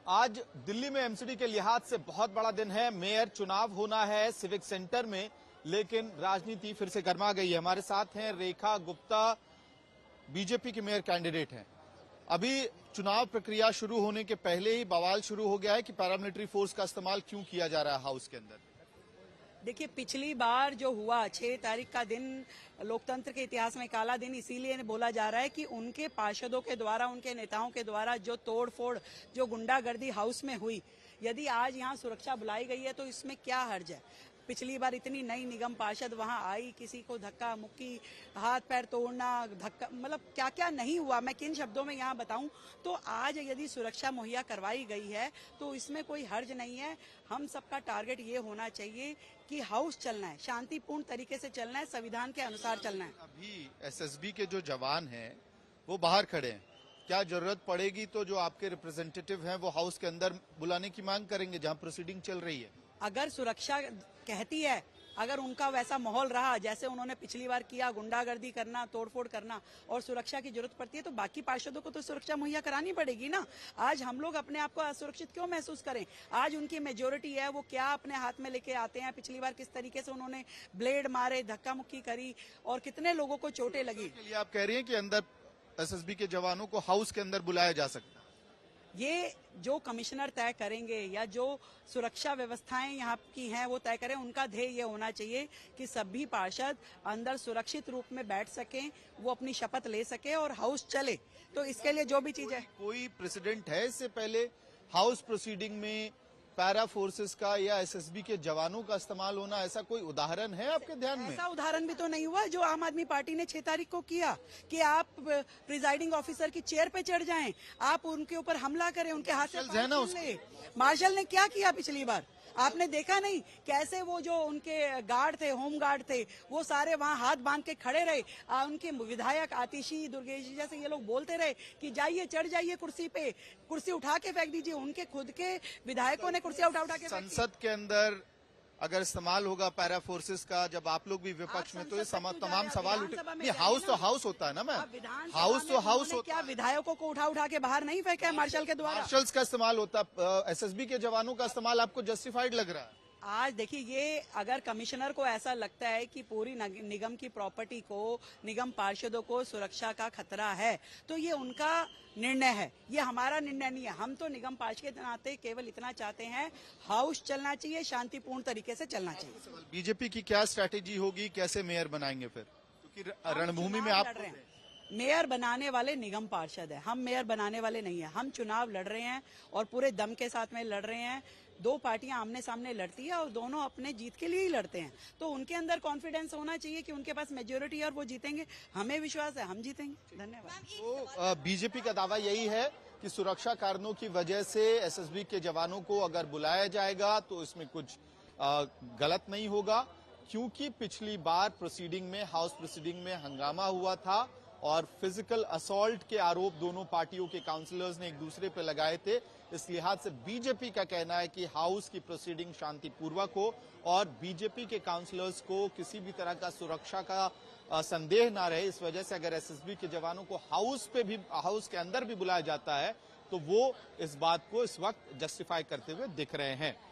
आज दिल्ली में एमसीडी के लिहाज से बहुत बड़ा दिन है। मेयर चुनाव होना है सिविक सेंटर में, लेकिन राजनीति फिर से गर्मा गई है। हमारे साथ हैं रेखा गुप्ता, बीजेपी के मेयर कैंडिडेट हैं। अभी चुनाव प्रक्रिया शुरू होने के पहले ही बवाल शुरू हो गया है कि पैरामिलिट्री फोर्स का इस्तेमाल क्यों किया जा रहा है हाउस के अंदर। देखिए, पिछली बार जो हुआ 6 तारीख का दिन लोकतंत्र के इतिहास में काला दिन इसीलिए बोला जा रहा है कि उनके पार्षदों के द्वारा, उनके नेताओं के द्वारा जो तोड़फोड़, जो गुंडागर्दी हाउस में हुई, यदि आज यहाँ सुरक्षा बुलाई गई है तो इसमें क्या हर्ज है। पिछली बार इतनी नई निगम पार्षद वहां आई, किसी को धक्का मुक्की, हाथ पैर तोड़ना, धक्का, मतलब क्या क्या नहीं हुआ, मैं किन शब्दों में यहाँ बताऊं। तो आज यदि सुरक्षा मुहैया करवाई गई है तो इसमें कोई हर्ज नहीं है। हम सबका टारगेट ये होना चाहिए कि हाउस चलना है, शांतिपूर्ण तरीके से चलना है, संविधान के अनुसार चलना है। अभी एसएसबी के जो जवान हैं वो बाहर खड़े हैं, क्या जरूरत पड़ेगी तो जो आपके रिप्रेजेंटेटिव हैं वो हाउस के अंदर बुलाने की मांग करेंगे जहां प्रोसीडिंग चल रही है। अगर सुरक्षा कहती है, अगर उनका वैसा माहौल रहा जैसे उन्होंने पिछली बार किया, गुंडागर्दी करना, तोड़फोड़ करना, और सुरक्षा की जरूरत पड़ती है तो बाकी पार्षदों को तो सुरक्षा मुहैया करानी पड़ेगी ना। आज हम लोग अपने आप को असुरक्षित क्यों महसूस करें। आज उनकी मेजोरिटी है, वो क्या अपने हाथ में लेके आते हैं। पिछली बार किस तरीके से उन्होंने ब्लेड मारे, धक्का मुक्की करी और कितने लोगों को चोटें लगी। आप कह रही हैं कि अंदर एसएसबी के जवानों को हाउस के अंदर बुलाया जा सकता है। ये जो कमिश्नर तय करेंगे या जो सुरक्षा व्यवस्थाएं यहाँ की हैं वो तय करें। उनका ध्येय ये होना चाहिए कि सभी पार्षद अंदर सुरक्षित रूप में बैठ सकें, वो अपनी शपथ ले सके और हाउस चले। तो इसके लिए जो भी चीज है, कोई प्रेसिडेंट है इससे पहले हाउस प्रोसीडिंग में पैरा फोर्सेस का या एसएसबी के जवानों का इस्तेमाल होना, ऐसा कोई उदाहरण है आपके ध्यान में? ऐसा उदाहरण भी तो नहीं हुआ जो आम आदमी पार्टी ने 6 तारीख को किया कि आप प्रिजाइडिंग ऑफिसर की चेयर पे चढ़ जाएं, आप उनके ऊपर हमला करें, उनके हाथ से। मार्शल ने क्या किया पिछली बार आपने देखा नहीं? कैसे वो जो उनके गार्ड थे, होम गार्ड थे, वो सारे वहां हाथ बांध के खड़े रहे। उनके विधायक आतिशी, दुर्गेश जी जैसे ये लोग बोलते रहे कि जाइए, चढ़ जाइए कुर्सी पे, कुर्सी उठा के फेंक दीजिए। उनके खुद के विधायकों ने कुर्सियां उठा के संसद के अंदर अगर इस्तेमाल होगा पैरा फोर्सेस का, जब आप लोग भी विपक्ष में, तो ये तमाम सवाल उठे। हाउस तो हाउस होता है ना मैम, हाउस तो हाउस होता है। क्या विधायकों को उठा के बाहर नहीं फेंका है मार्शल के द्वारा? मार्शल्स का इस्तेमाल होता, एसएसबी के जवानों का इस्तेमाल आपको जस्टिफाइड लग रहा है? आज देखिए, ये अगर कमिश्नर को ऐसा लगता है कि पूरी निगम की प्रॉपर्टी को, निगम पार्षदों को सुरक्षा का खतरा है तो ये उनका निर्णय है, ये हमारा निर्णय नहीं है। हम तो निगम पार्षद के नाते केवल इतना चाहते हैं, हाउस चलना चाहिए, शांतिपूर्ण तरीके से चलना चाहिए। बीजेपी की क्या स्ट्रैटेजी होगी, कैसे मेयर बनाएंगे फिर, क्योंकि रणभूमि में आप रहे हैं? मेयर बनाने वाले निगम पार्षद है, हम मेयर बनाने वाले नहीं है। हम चुनाव लड़ रहे हैं और पूरे दम के साथ में लड़ रहे हैं। दो पार्टियां आमने सामने लड़ती है और दोनों अपने जीत के लिए ही लड़ते हैं, तो उनके अंदर कॉन्फिडेंस होना चाहिए कि उनके पास मेजोरिटी है और वो जीतेंगे। हमें विश्वास है, हम जीतेंगे। धन्यवाद। तो बीजेपी का दावा यही है कि सुरक्षा कारणों की वजह से एसएसबी के जवानों को अगर बुलाया जाएगा तो इसमें कुछ गलत नहीं होगा, क्योंकि पिछली बार प्रोसीडिंग में, हाउस प्रोसीडिंग में हंगामा हुआ था और फिजिकल असॉल्ट के आरोप दोनों पार्टियों के काउंसिलर्स ने एक दूसरे पर लगाए थे। इस लिहाज से बीजेपी का कहना है कि हाउस की प्रोसीडिंग शांतिपूर्वक हो और बीजेपी के काउंसिलर्स को किसी भी तरह का सुरक्षा का संदेह ना रहे। इस वजह से अगर एसएसबी के जवानों को हाउस के अंदर भी बुलाया जाता है तो वो इस बात को इस वक्त जस्टिफाई करते हुए दिख रहे हैं।